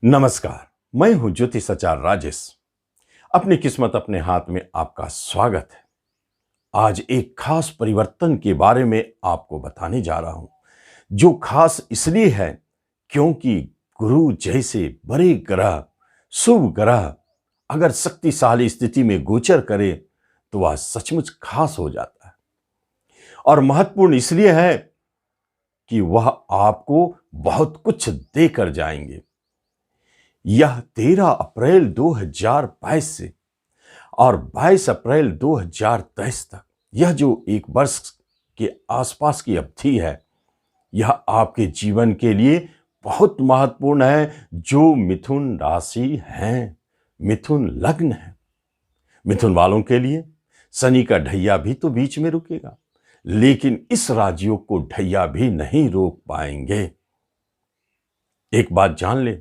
नमस्कार। मैं हूं ज्योतिषाचार्य राजेश। अपनी किस्मत अपने हाथ में आपका स्वागत है। आज एक खास परिवर्तन के बारे में आपको बताने जा रहा हूं, जो खास इसलिए है क्योंकि गुरु जैसे बड़े ग्रह, शुभ ग्रह अगर शक्तिशाली स्थिति में गोचर करे तो वह सचमुच खास हो जाता है। और महत्वपूर्ण इसलिए है कि वह आपको बहुत कुछ देकर जाएंगे। यह 13 अप्रैल 2022 से और 22 अप्रैल 2023 तक, यह जो एक वर्ष के आसपास की अवधि है, यह आपके जीवन के लिए बहुत महत्वपूर्ण है। जो मिथुन राशि है, मिथुन लग्न है, मिथुन वालों के लिए शनि का ढैया भी तो बीच में रुकेगा, लेकिन इस राजयोग को ढैया भी नहीं रोक पाएंगे। एक बात जान ले,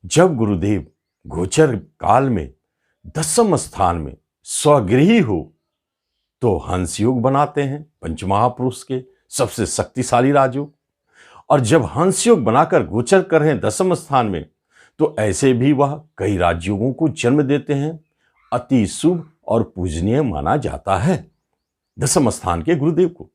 जब गुरुदेव गोचर काल में 10वें स्थान में स्वगृही हो तो हंस योग बनाते हैं, पंचमहापुरुष के सबसे शक्तिशाली राजयोग। और जब हंस योग बनाकर गोचर कर रहे हैं 10वें स्थान में, तो ऐसे भी वह कई राजयोगों को जन्म देते हैं। अति शुभ और पूजनीय माना जाता है 10वें स्थान के गुरुदेव को।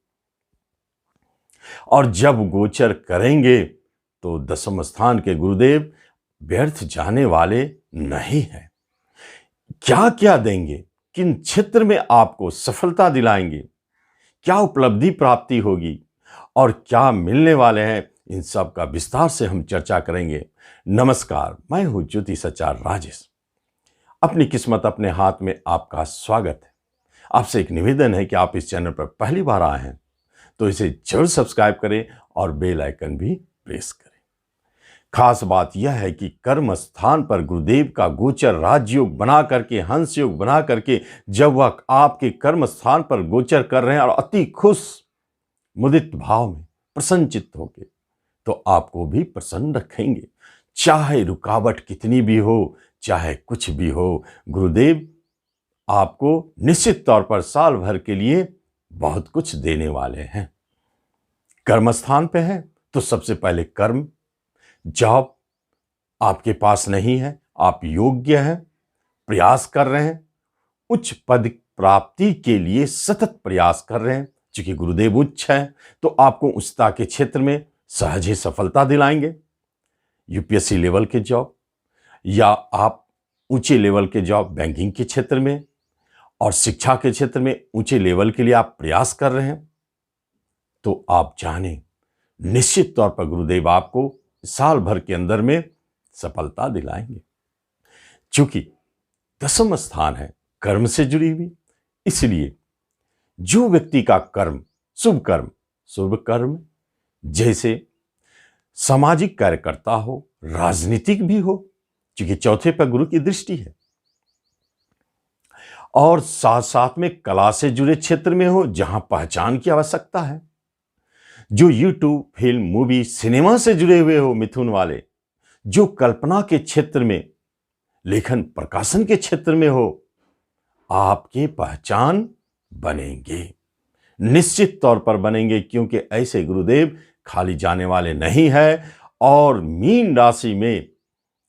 और जब गोचर करेंगे तो 10वें स्थान के गुरुदेव व्यर्थ जाने वाले नहीं हैं। क्या क्या देंगे, किन क्षेत्र में आपको सफलता दिलाएंगे, क्या उपलब्धि प्राप्ति होगी और क्या मिलने वाले हैं, इन सब का विस्तार से हम चर्चा करेंगे। नमस्कार, मैं हूं ज्योतिषाचार्य राजेश। अपनी किस्मत अपने हाथ में आपका स्वागत है। आपसे एक निवेदन है कि आप इस चैनल पर पहली बार आए हैं तो इसे जरूर सब्सक्राइब करें और बेल आइकन भी प्रेस करें। खास बात यह है कि कर्म स्थान पर गुरुदेव का गोचर राजयोग बना करके, हंस योग बना करके, जब वह आपके कर्म स्थान पर गोचर कर रहे हैं और अति खुश मुदित भाव में प्रसन्नचित्त होके, तो आपको भी प्रसन्न रखेंगे। चाहे रुकावट कितनी भी हो, चाहे कुछ भी हो, गुरुदेव आपको निश्चित तौर पर साल भर के लिए बहुत कुछ देने वाले हैं। कर्म स्थान पे है तो सबसे पहले कर्म, जॉब आपके पास नहीं है, आप योग्य हैं, प्रयास कर रहे हैं, उच्च पद प्राप्ति के लिए सतत प्रयास कर रहे हैं। चूंकि गुरुदेव उच्च है तो आपको उच्चता के क्षेत्र में सहज ही सफलता दिलाएंगे। यूपीएससी लेवल के जॉब या आप ऊंचे लेवल के जॉब बैंकिंग के क्षेत्र में और शिक्षा के क्षेत्र में ऊंचे लेवल के लिए आप प्रयास कर रहे हैं, तो आप जाने निश्चित तौर पर गुरुदेव आपको साल भर के अंदर में सफलता दिलाएंगे। चूंकि 10वां स्थान है कर्म से जुड़ी हुई, इसलिए जो व्यक्ति का कर्म शुभ कर्म जैसे सामाजिक कार्यकर्ता हो, राजनीतिक भी हो, क्योंकि चौथे पर गुरु की दृष्टि है, और साथ साथ में कला से जुड़े क्षेत्र में हो जहां पहचान की आवश्यकता है, जो यूट्यूब, फिल्म, मूवी, सिनेमा से जुड़े हुए हो मिथुन वाले, जो कल्पना के क्षेत्र में, लेखन प्रकाशन के क्षेत्र में हो, आपके पहचान बनेंगे, निश्चित तौर पर बनेंगे। क्योंकि ऐसे गुरुदेव खाली जाने वाले नहीं है। और मीन राशि में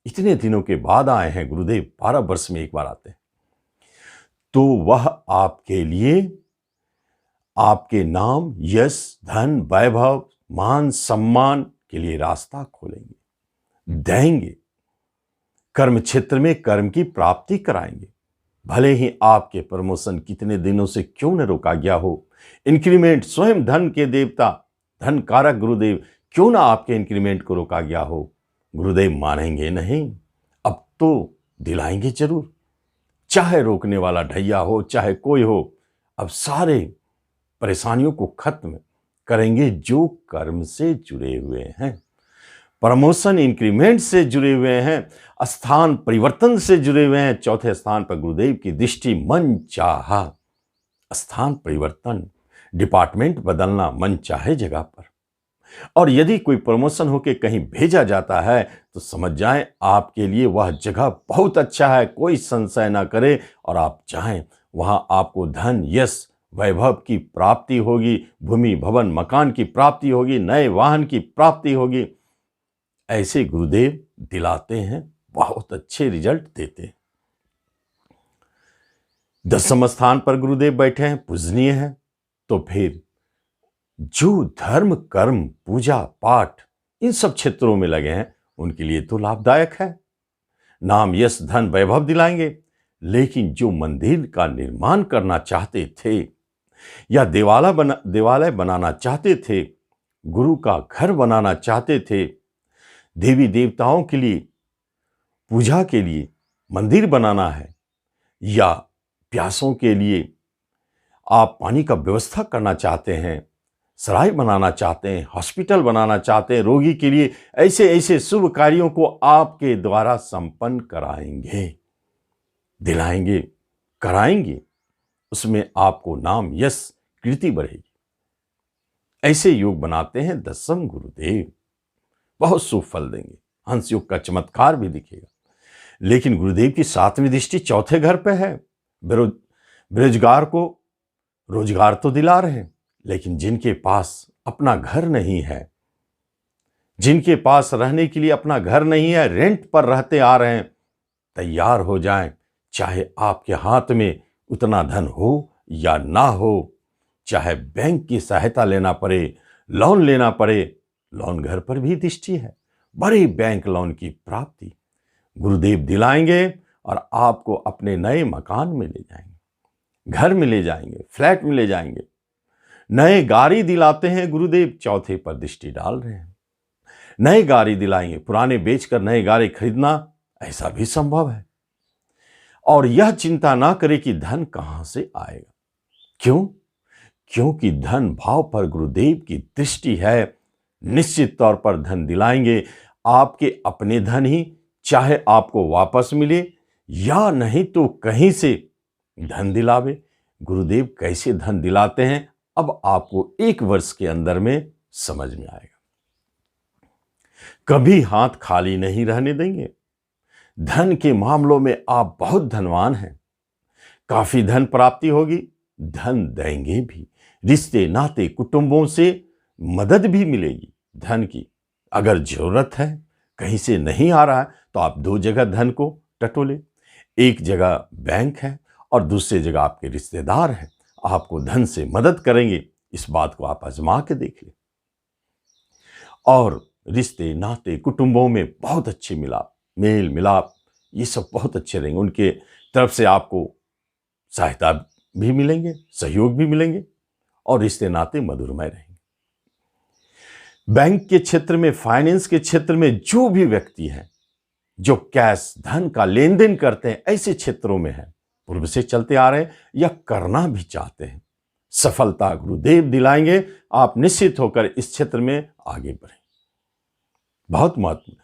इतने दिनों के बाद आए हैं गुरुदेव, 12 वर्ष में एक बार आते हैं, तो वह आपके लिए आपके नाम, यश, धन, वैभव, मान, सम्मान के लिए रास्ता खोलेंगे, देंगे। कर्म क्षेत्र में कर्म की प्राप्ति कराएंगे। भले ही आपके प्रमोशन कितने दिनों से क्यों न रोका गया हो, इंक्रीमेंट, स्वयं धन के देवता, धन कारक गुरुदेव क्यों ना आपके इंक्रीमेंट को रोका गया हो, गुरुदेव मानेंगे नहीं, अब तो दिलाएंगे जरूर। चाहे रोकने वाला ढैया हो, चाहे कोई हो, अब सारे परेशानियों को खत्म करेंगे जो कर्म से जुड़े हुए हैं, प्रमोशन, इंक्रीमेंट से जुड़े हुए हैं, स्थान परिवर्तन से जुड़े हुए हैं। चौथे स्थान पर गुरुदेव की दृष्टि, मन चाहा स्थान परिवर्तन, डिपार्टमेंट बदलना मन चाहे जगह पर। और यदि कोई प्रमोशन होकर कहीं भेजा जाता है तो समझ जाएं आपके लिए वह जगह बहुत अच्छा है, कोई संशय ना करे, और आप चाहें वहां आपको धन, यश, वैभव की प्राप्ति होगी, भूमि, भवन, मकान की प्राप्ति होगी, नए वाहन की प्राप्ति होगी, ऐसे गुरुदेव दिलाते हैं, बहुत अच्छे रिजल्ट देते हैं। 10वें स्थान पर गुरुदेव बैठे हैं, पूजनीय हैं, तो फिर जो धर्म कर्म पूजा पाठ इन सब क्षेत्रों में लगे हैं उनके लिए तो लाभदायक है। नाम यश धन वैभव दिलाएंगे। लेकिन जो मंदिर का निर्माण करना चाहते थे या देवालय बनाना चाहते थे, गुरु का घर बनाना चाहते थे, देवी देवताओं के लिए पूजा के लिए मंदिर बनाना है, या प्यासों के लिए आप पानी का व्यवस्था करना चाहते हैं, सराय बनाना चाहते हैं, हॉस्पिटल बनाना चाहते हैं, रोगी के लिए ऐसे ऐसे शुभ कार्यों को आपके द्वारा संपन्न कराएंगे, दिलाएंगे, कराएंगे। उसमें आपको नाम यश कीर्ति बढ़ेगी। ऐसे योग बनाते हैं 10वें गुरुदेव, बहुत शुभ फल देंगे। हंस योग का चमत्कार भी दिखेगा। लेकिन गुरुदेव की 7वीं दृष्टि चौथे घर पे है। बेरोजगार को रोजगार तो दिला रहे हैं, लेकिन जिनके पास अपना घर नहीं है, जिनके पास रहने के लिए अपना घर नहीं है, रेंट पर रहते आ रहे हैं, तैयार हो जाएं। चाहे आपके हाथ में उतना धन हो या ना हो, चाहे बैंक की सहायता लेना पड़े, लोन लेना पड़े, लोन घर पर भी दृष्टि है, बड़े बैंक लोन की प्राप्ति गुरुदेव दिलाएंगे और आपको अपने नए मकान में ले जाएंगे, घर में ले जाएंगे, फ्लैट में ले जाएंगे। नए गाड़ी दिलाते हैं गुरुदेव, चौथे पर दृष्टि डाल रहे हैं। नए गाड़ी दिलाएंगे, पुराने बेचकर नए गाड़ी खरीदना ऐसा भी संभव है। और यह चिंता ना करें कि धन कहां से आएगा। क्यों? क्योंकि धन भाव पर गुरुदेव की दृष्टि है। निश्चित तौर पर धन दिलाएंगे, आपके अपने धन ही, चाहे आपको वापस मिले या नहीं तो कहीं से धन दिलावे। गुरुदेव कैसे धन दिलाते हैं अब आपको 1 वर्ष के अंदर में समझ में आएगा। कभी हाथ खाली नहीं रहने देंगे। धन के मामलों में आप बहुत धनवान हैं, काफी धन प्राप्ति होगी, धन देंगे भी। रिश्ते नाते कुटुंबों से मदद भी मिलेगी धन की। अगर जरूरत है, कहीं से नहीं आ रहा है, तो आप 2 जगह धन को टटोले। एक जगह बैंक है और दूसरी जगह आपके रिश्तेदार हैं, आपको धन से मदद करेंगे। इस बात को आप आजमा के देख लें। और रिश्ते नाते कुटुंबों में बहुत अच्छे मेल मिलाप, ये सब बहुत अच्छे रहेंगे। उनके तरफ से आपको सहायता भी मिलेंगे, सहयोग भी मिलेंगे और रिश्ते नाते मधुरमय रहेंगे। बैंक के क्षेत्र में, फाइनेंस के क्षेत्र में जो भी व्यक्ति हैं जो कैश धन का लेन देन करते हैं, ऐसे क्षेत्रों में है, पूर्व से चलते आ रहे हैं या करना भी चाहते हैं, सफलता गुरुदेव दिलाएंगे। आप निश्चित होकर इस क्षेत्र में आगे बढ़ें। बहुत महत्व।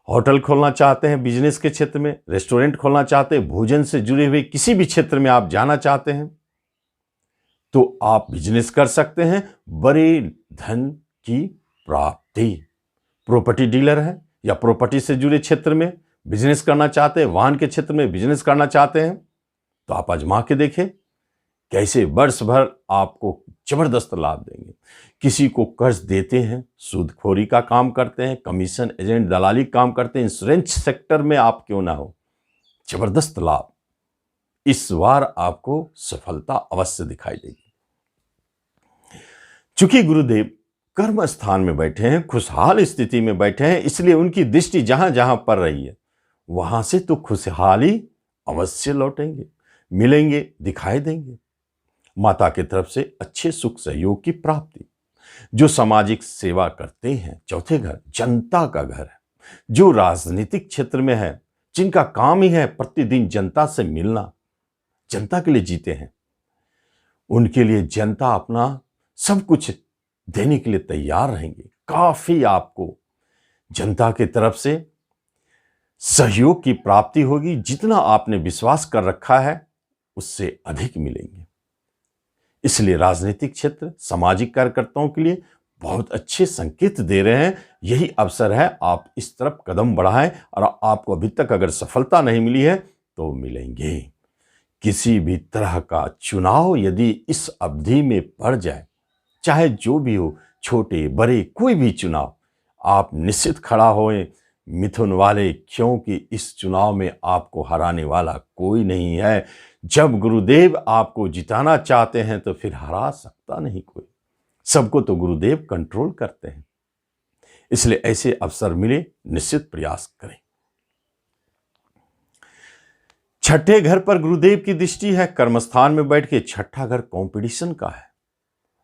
होटल खोलना चाहते हैं, बिजनेस के क्षेत्र में रेस्टोरेंट खोलना चाहते हैं, भोजन से जुड़े हुए किसी भी क्षेत्र में आप जाना चाहते हैं तो आप बिजनेस कर सकते हैं। बड़े धन की प्राप्ति। प्रॉपर्टी डीलर है या प्रॉपर्टी से जुड़े क्षेत्र में बिजनेस करना चाहते हैं, वाहन के क्षेत्र में बिजनेस करना चाहते हैं, तो आप आजमा के देखें कैसे वर्ष भर आपको जबरदस्त लाभ देंगे। किसी को कर्ज देते हैं, सूदखोरी का काम करते हैं, कमीशन एजेंट दलाली काम करते हैं, इंश्योरेंस सेक्टर में आप क्यों ना हो, जबरदस्त लाभ। इस बार आपको सफलता अवश्य दिखाई देगी। चूंकि गुरुदेव कर्म स्थान में बैठे हैं, खुशहाल स्थिति में बैठे हैं, इसलिए उनकी दृष्टि जहां जहां पड़ रही है वहां से तो खुशहाली अवश्य लौटेंगे, मिलेंगे, दिखाई देंगे। माता की तरफ से अच्छे सुख सहयोग की प्राप्ति। जो सामाजिक सेवा करते हैं, चौथे घर जनता का घर है। जो राजनीतिक क्षेत्र में है, जिनका काम ही है प्रतिदिन जनता से मिलना, जनता के लिए जीते हैं, उनके लिए जनता अपना सब कुछ देने के लिए तैयार रहेंगे। काफी आपको जनता की तरफ से सहयोग की प्राप्ति होगी। जितना आपने विश्वास कर रखा है उससे अधिक मिलेंगे। इसलिए राजनीतिक क्षेत्र, सामाजिक कार्यकर्ताओं के लिए बहुत अच्छे संकेत दे रहे हैं। यही अवसर है, आप इस तरफ कदम बढ़ाएं और आपको अभी तक अगर सफलता नहीं मिली है तो मिलेंगे। किसी भी तरह का चुनाव यदि इस अवधि में पड़ जाए, चाहे जो भी हो, छोटे बड़े कोई भी चुनाव, आप निश्चित खड़ा होएं मिथुन वाले, क्योंकि इस चुनाव में आपको हराने वाला कोई नहीं है। जब गुरुदेव आपको जिताना चाहते हैं तो फिर हरा सकता नहीं कोई। सबको तो गुरुदेव कंट्रोल करते हैं, इसलिए ऐसे अवसर मिले निश्चित प्रयास करें। छठे घर पर गुरुदेव की दृष्टि है। कर्मस्थान में बैठ के छठा घर कंपटीशन का है,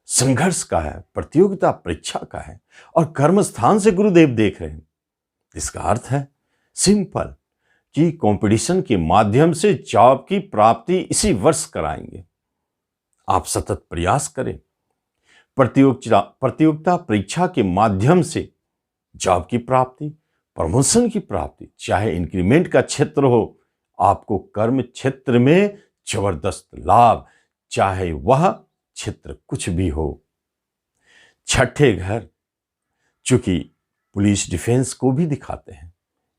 संघर्ष का है, प्रतियोगिता परीक्षा का है, और कर्मस्थान से गुरुदेव देख रहे हैं। इसका अर्थ है सिंपल कि कंपटीशन के माध्यम से जॉब की प्राप्ति इसी वर्ष कराएंगे। आप सतत प्रयास करें। प्रतियोगिता परीक्षा के माध्यम से जॉब की प्राप्ति, प्रमोशन की प्राप्ति, चाहे इंक्रीमेंट का क्षेत्र हो, आपको कर्म क्षेत्र में जबरदस्त लाभ, चाहे वह क्षेत्र कुछ भी हो। छठे घर चूंकि पुलिस डिफेंस को भी दिखाते हैं,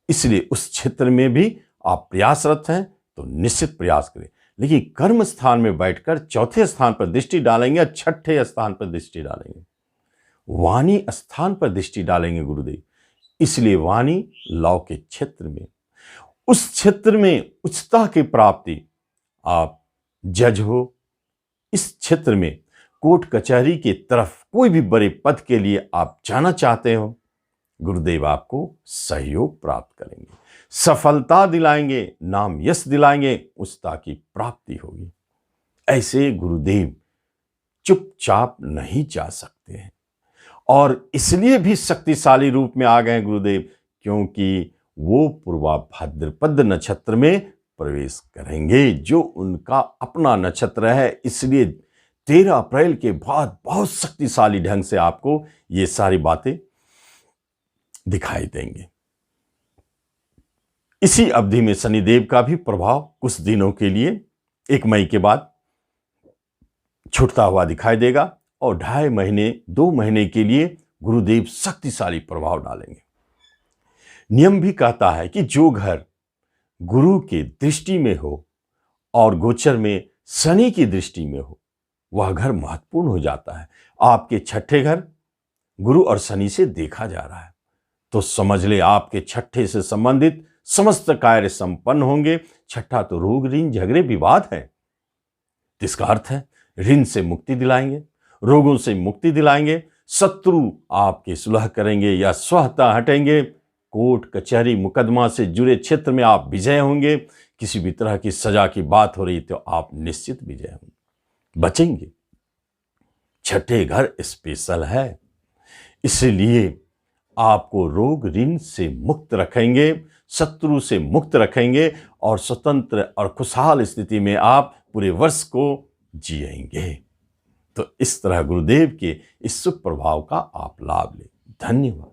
इसलिए उस क्षेत्र में भी आप प्रयासरत हैं तो निश्चित प्रयास करें। लेकिन कर्म स्थान में बैठकर चौथे स्थान पर दृष्टि डालेंगे, छठे स्थान पर दृष्टि डालेंगे, वाणी स्थान पर दृष्टि डालेंगे गुरुदेव। इसलिए वाणी लौ के क्षेत्र में, उस क्षेत्र में उच्चता की प्राप्ति, आप जज हो, इस क्षेत्र में कोर्ट कचहरी की तरफ कोई भी बड़े पद के लिए आप जाना चाहते हो, गुरुदेव आपको सहयोग प्राप्त करेंगे, सफलता दिलाएंगे, नाम यश दिलाएंगे, उच्चता की प्राप्ति होगी। ऐसे गुरुदेव चुपचाप नहीं जा सकते हैं, और इसलिए भी शक्तिशाली रूप में आ गए हैं गुरुदेव, क्योंकि वो पूर्वा भाद्रपद नक्षत्र में प्रवेश करेंगे, जो उनका अपना नक्षत्र है। इसलिए 13 अप्रैल के बाद बहुत शक्तिशाली ढंग से आपको ये सारी बातें दिखाई देंगे। इसी अवधि में शनिदेव का भी प्रभाव कुछ दिनों के लिए 1 मई के बाद छूटता हुआ दिखाई देगा, और 2.5 महीने 2 महीने के लिए गुरुदेव शक्तिशाली प्रभाव डालेंगे। नियम भी कहता है कि जो घर गुरु की दृष्टि में हो और गोचर में शनि की दृष्टि में हो, वह घर महत्वपूर्ण हो जाता है। आपके छठे घर गुरु और शनि से देखा जा रहा है, तो समझ ले आपके छठे से संबंधित समस्त कार्य संपन्न होंगे। छठा तो रोग ऋण झगड़े विवाद है, इसका अर्थ है ऋण से मुक्ति दिलाएंगे, रोगों से मुक्ति दिलाएंगे, शत्रु आपके सुलह करेंगे या स्वतः हटेंगे, कोर्ट कचहरी मुकदमा से जुड़े क्षेत्र में आप विजय होंगे, किसी भी तरह की सजा की बात हो रही तो आप निश्चित विजय होंगे, बचेंगे। छठे घर स्पेशल है, इसलिए आपको रोग ऋण से मुक्त रखेंगे, शत्रु से मुक्त रखेंगे, और स्वतंत्र और खुशहाल स्थिति में आप पूरे वर्ष को जिएंगे। तो इस तरह गुरुदेव के इस शुभ प्रभाव का आप लाभ लें। धन्यवाद।